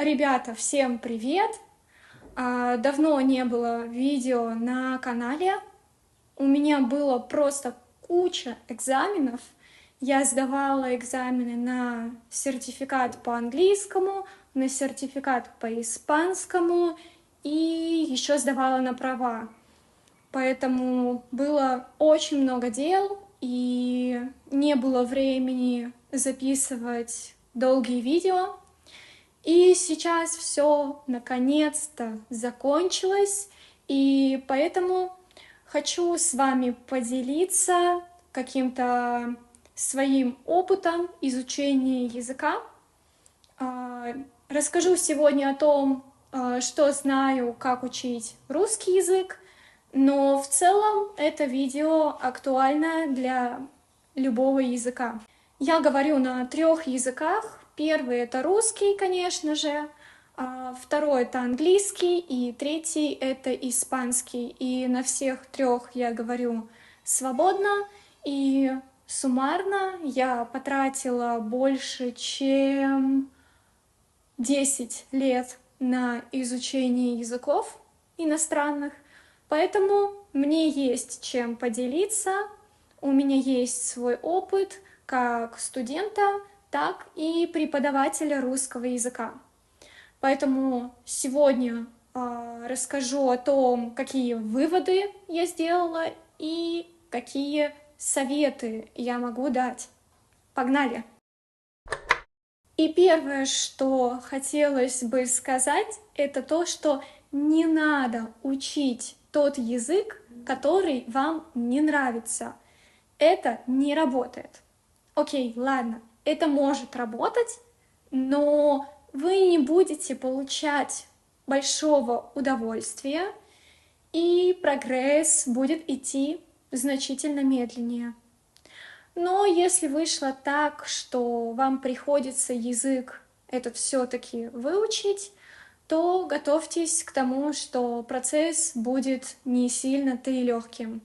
Ребята, всем привет! Давно не было видео на канале. У меня было просто куча экзаменов. Я сдавала экзамены на сертификат по английскому, на сертификат по испанскому и еще сдавала на права. Поэтому было очень много дел и не было времени записывать долгие видео. И сейчас все наконец-то закончилось, и поэтому хочу с вами поделиться каким-то своим опытом изучения языка. Расскажу сегодня о том, что знаю, как учить русский язык, но в целом это видео актуально для любого языка. Я говорю на 3 языках. Первый — это русский, конечно же, второй — это английский, и третий — это испанский. И на всех 3 я говорю свободно, и суммарно я потратила больше, чем 10 лет на изучение языков иностранных, поэтому мне есть чем поделиться, у меня есть свой опыт как студента, так и преподавателя русского языка. Поэтому сегодня расскажу о том, какие выводы я сделала и какие советы я могу дать. Погнали! И первое, что хотелось бы сказать, это то, что не надо учить тот язык, который вам не нравится. Это не работает. Окей, ладно, это может работать, но вы не будете получать большого удовольствия, и прогресс будет идти значительно медленнее. Но если вышло так, что вам приходится язык этот все-таки выучить, то готовьтесь к тому, что процесс будет не сильно-то и легким.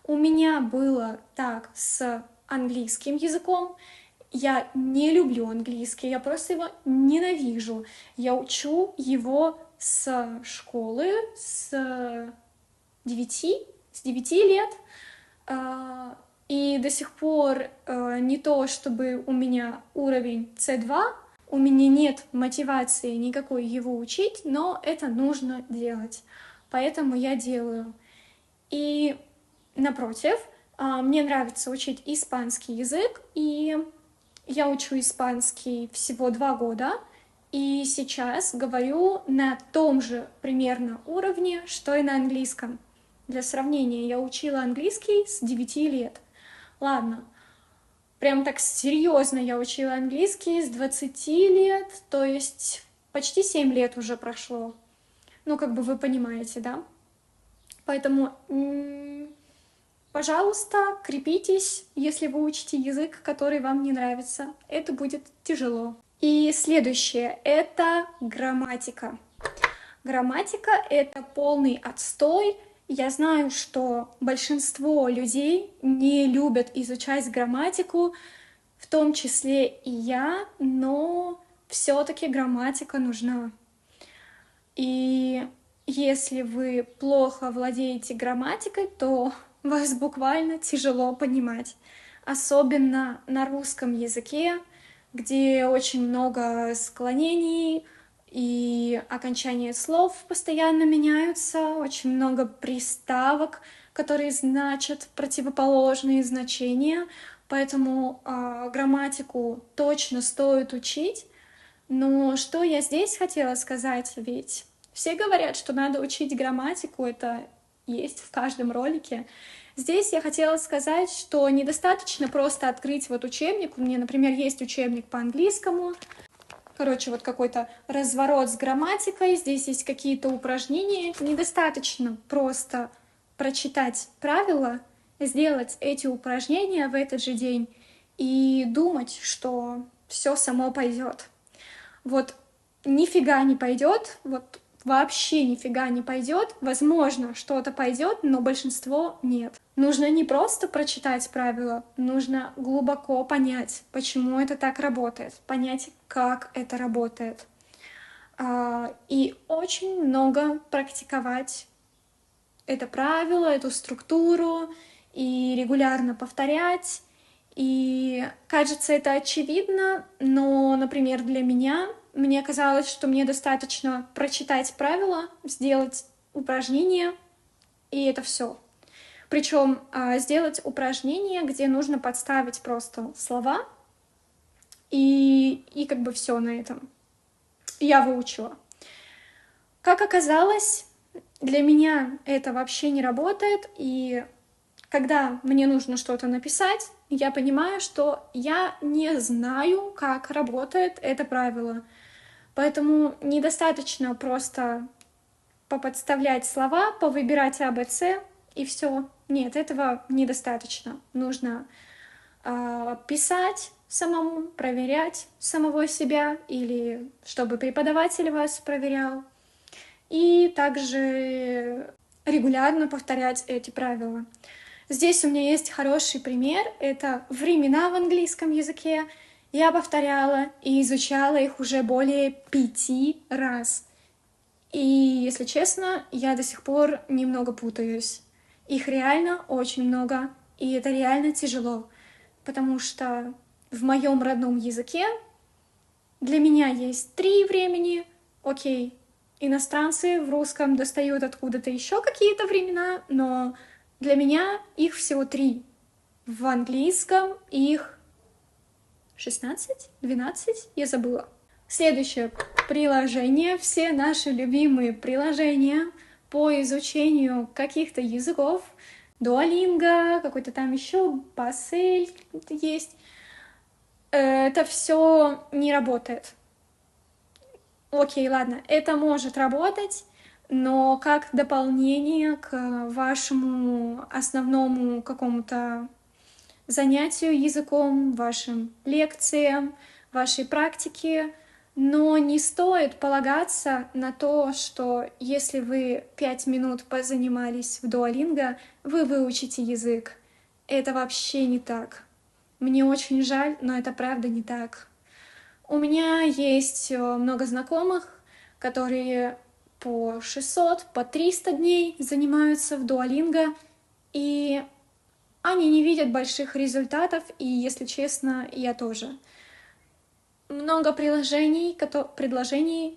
У меня было так с английским языком. Я не люблю английский, я просто его ненавижу. Я учу его с школы, с 9 лет. И до сих пор не то, чтобы у меня уровень C2, у меня нет мотивации никакой его учить, но это нужно делать. Поэтому я делаю. И напротив, мне нравится учить испанский язык, и я учу испанский всего 2 года, и сейчас говорю на том же примерно уровне, что и на английском. Для сравнения, я учила английский с 9 лет. Ладно, прям так серьезно я учила английский с 20 лет, то есть почти 7 лет уже прошло. Ну, как бы вы понимаете, да? Поэтому, пожалуйста, крепитесь, если вы учите язык, который вам не нравится. Это будет тяжело. И следующее — это грамматика. Грамматика — это полный отстой. Я знаю, что большинство людей не любят изучать грамматику, в том числе и я, но все-таки грамматика нужна. И если вы плохо владеете грамматикой, то вас буквально тяжело понимать. Особенно на русском языке, где очень много склонений, и окончания слов постоянно меняются, очень много приставок, которые значат противоположные значения, поэтому грамматику точно стоит учить. Но что я здесь хотела сказать, ведь все говорят, что надо учить грамматику, это есть в каждом ролике. Здесь я хотела сказать, что недостаточно просто открыть вот учебник. У меня, например, есть учебник по английскому. Короче, вот какой-то разворот с грамматикой, здесь есть какие-то упражнения. Недостаточно просто прочитать правила, сделать эти упражнения в этот же день и думать, что все само пойдет. Вот нифига не пойдет, вот вообще нифига не пойдет. Возможно, что-то пойдет, но большинство нет. Нужно не просто прочитать правила, нужно глубоко понять, почему это так работает, понять, как это работает. и очень много практиковать это правило, эту структуру, и регулярно повторять. И кажется, это очевидно, но, например, для меня, мне казалось, что мне достаточно прочитать правила, сделать упражнение, и это все. Причем сделать упражнение, где нужно подставить просто слова, и как бы все на этом. Я выучила. Как оказалось, для меня это вообще не работает, и когда мне нужно что-то написать, я понимаю, что я не знаю, как работает это правило. Поэтому недостаточно просто поподставлять слова, повыбирать АБЦ и все. Нет, этого недостаточно. Нужно писать самому, проверять самого себя, или чтобы преподаватель вас проверял. И также регулярно повторять эти правила. Здесь у меня есть хороший пример. Это времена в английском языке. Я повторяла и изучала их уже более 5 раз. И, если честно, я до сих пор немного путаюсь. Их реально очень много, и это реально тяжело, потому что в моем родном языке для меня есть 3 времени, окей. Иностранцы в русском достают откуда-то еще какие-то времена, но для меня их всего 3. В английском их 16, 12, я забыла. Следующее приложение. Все наши любимые приложения по изучению каких-то языков. Duolingo, какой-то там еще Bassel есть. Это все не работает. Окей, ладно, это может работать, но как дополнение к вашему основному какому-то занятию языком, вашим лекциям, вашей практике, но не стоит полагаться на то, что если вы 5 минут позанимались в Duolingo, вы выучите язык. Это вообще не так. Мне очень жаль, но это правда не так. У меня есть много знакомых, которые по 600, по 300 дней занимаются в Duolingo, и они не видят больших результатов, и, если честно, я тоже. Много предложений,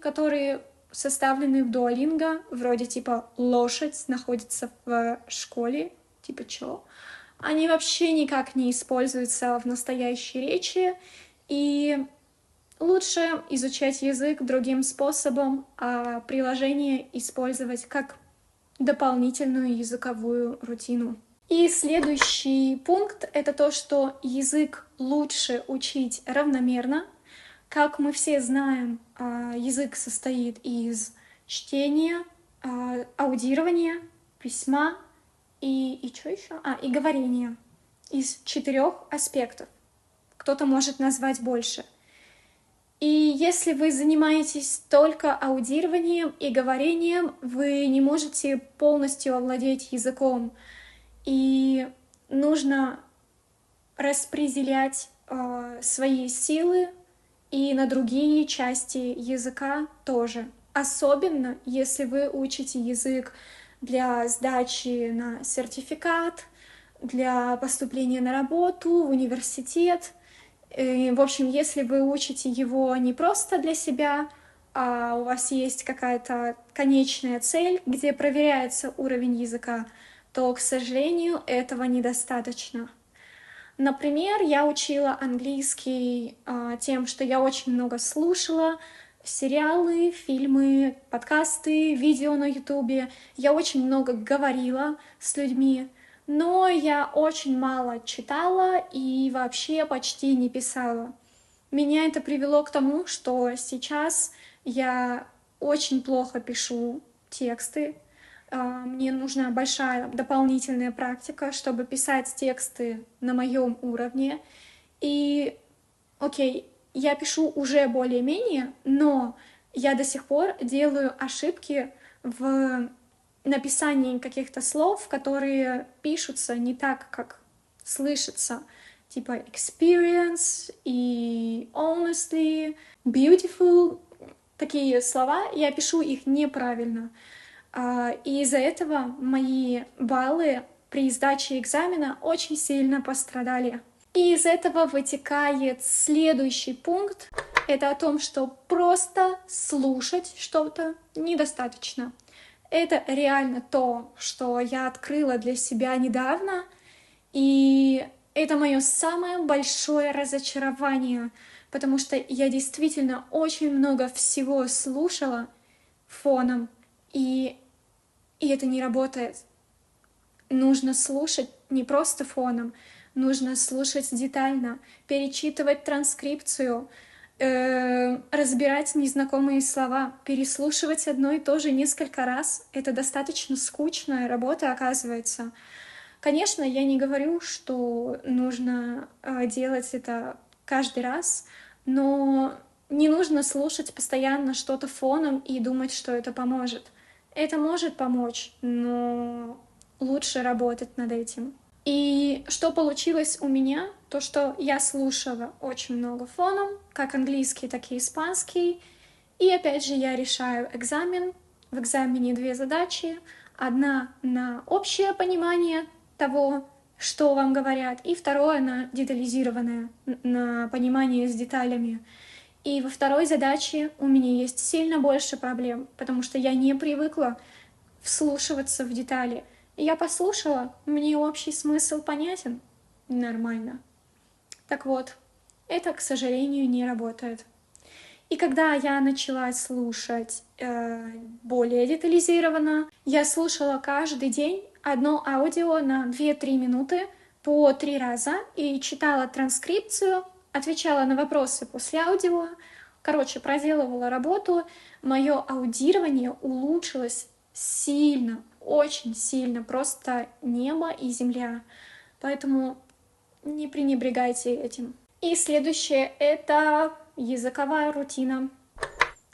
которые составлены в Duolingo, вроде типа «лошадь находится в школе», типа чё? Они вообще никак не используются в настоящей речи, и лучше изучать язык другим способом, а приложение использовать как дополнительную языковую рутину. И следующий пункт — это то, что язык лучше учить равномерно. Как мы все знаем, язык состоит из чтения, аудирования, письма и что еще? И говорения. Из 4 аспектов. Кто-то может назвать больше. И если вы занимаетесь только аудированием и говорением, вы не можете полностью овладеть языком. И нужно распределять свои силы и на другие части языка тоже. Особенно, если вы учите язык для сдачи на сертификат, для поступления на работу, в университет. В общем, если вы учите его не просто для себя, а у вас есть какая-то конечная цель, где проверяется уровень языка, то, к сожалению, этого недостаточно. Например, я учила английский тем, что я очень много слушала сериалы, фильмы, подкасты, видео на ютубе. Я очень много говорила с людьми, но я очень мало читала и вообще почти не писала. Меня это привело к тому, что сейчас я очень плохо пишу тексты. Мне нужна большая дополнительная практика, чтобы писать тексты на моем уровне. И, окей, я пишу уже более-менее, но я до сих пор делаю ошибки в написании каких-то слов, которые пишутся не так, как слышится. Типа experience и honestly, beautiful, такие слова, я пишу их неправильно. И из-за этого мои баллы при сдаче экзамена очень сильно пострадали. И из этого вытекает следующий пункт. Это о том, что просто слушать что-то недостаточно. Это реально то, что я открыла для себя недавно, и это мое самое большое разочарование, потому что я действительно очень много всего слушала фоном, и это не работает. Нужно слушать не просто фоном, нужно слушать детально, перечитывать транскрипцию, разбирать незнакомые слова, переслушивать одно и то же несколько раз. Это достаточно скучная работа, оказывается. Конечно, я не говорю, что нужно делать это каждый раз, но не нужно слушать постоянно что-то фоном и думать, что это поможет. Это может помочь, но лучше работать над этим. И что получилось у меня, то что я слушала очень много фоном, как английский, так и испанский. И опять же я решаю экзамен. В экзамене 2 задачи. Одна на общее понимание того, что вам говорят, и второе на детализированное, на понимание с деталями. И во второй задаче у меня есть сильно больше проблем, потому что я не привыкла вслушиваться в детали. И я послушала, мне общий смысл понятен. Нормально. Так вот, это, к сожалению, не работает. И когда я начала слушать более детализированно, я слушала каждый день одно аудио на 2-3 минуты по 3 раза и читала транскрипцию, отвечала на вопросы после аудио. Короче, проделывала работу. Мое аудирование улучшилось сильно, очень сильно, просто небо и земля. Поэтому не пренебрегайте этим. И следующее — это языковая рутина.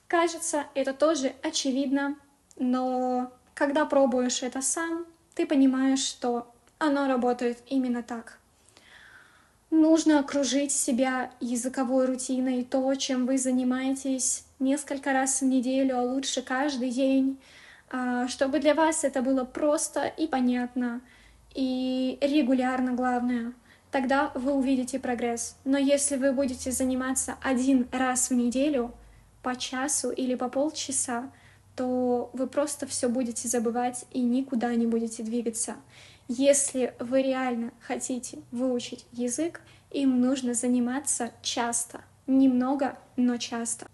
Кажется, это тоже очевидно, но когда пробуешь это сам, ты понимаешь, что оно работает именно так. Нужно окружить себя языковой рутиной, то, чем вы занимаетесь несколько раз в неделю, а лучше каждый день, чтобы для вас это было просто и понятно, и регулярно, главное. Тогда вы увидите прогресс. Но если вы будете заниматься 1 раз в неделю, по часу или по полчаса, то вы просто все будете забывать и никуда не будете двигаться. Если вы реально хотите выучить язык, им нужно заниматься часто. Немного, но часто.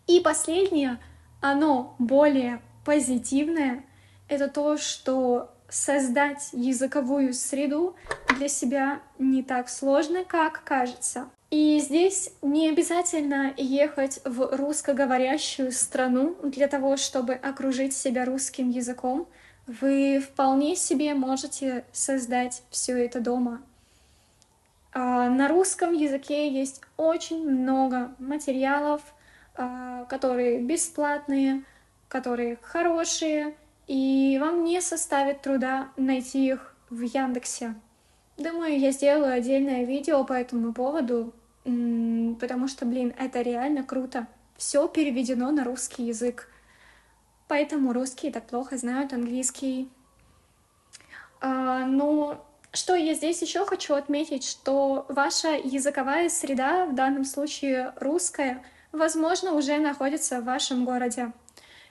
И последнее, оно более позитивное, это то, что создать языковую среду для себя не так сложно, как кажется. И здесь не обязательно ехать в русскоговорящую страну для того, чтобы окружить себя русским языком. Вы вполне себе можете создать все это дома. На русском языке есть очень много материалов, которые бесплатные, которые хорошие, и вам не составит труда найти их в Яндексе. Думаю, я сделаю отдельное видео по этому поводу, потому что, это реально круто. Все переведено на русский язык. Поэтому русские так плохо знают английский. Но что я здесь еще хочу отметить, что ваша языковая среда, в данном случае русская, возможно, уже находится в вашем городе.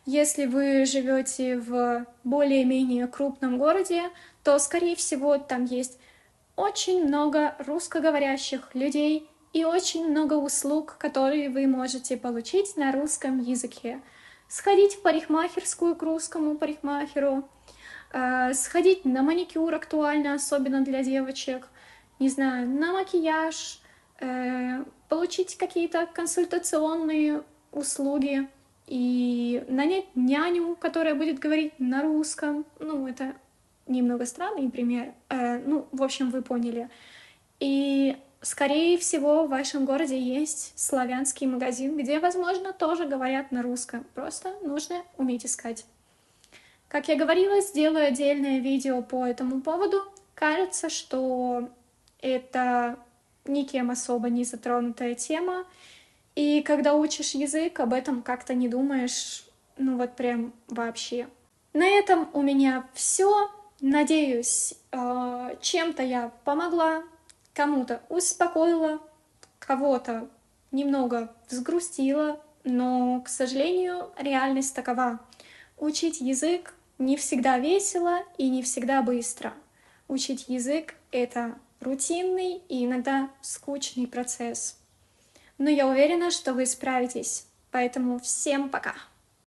Если вы живете в более-менее крупном городе, то, скорее всего, там есть очень много русскоговорящих людей и очень много услуг, которые вы можете получить на русском языке. Сходить в парикмахерскую к русскому парикмахеру, сходить на маникюр актуально, особенно для девочек, не знаю, на макияж, получить какие-то консультационные услуги и нанять няню, которая будет говорить на русском. Это немного странный пример. В общем, вы поняли. И, скорее всего, в вашем городе есть славянский магазин, где, возможно, тоже говорят на русском. Просто нужно уметь искать. Как я говорила, сделаю отдельное видео по этому поводу. Кажется, что это никем особо не затронутая тема. И когда учишь язык, об этом как-то не думаешь, ну вот прям вообще. На этом у меня все. Надеюсь, чем-то я помогла, кому-то успокоила, кого-то немного взгрустила, но, к сожалению, реальность такова. Учить язык не всегда весело и не всегда быстро. Учить язык — это рутинный и иногда скучный процесс. Но я уверена, что вы справитесь. Поэтому всем пока!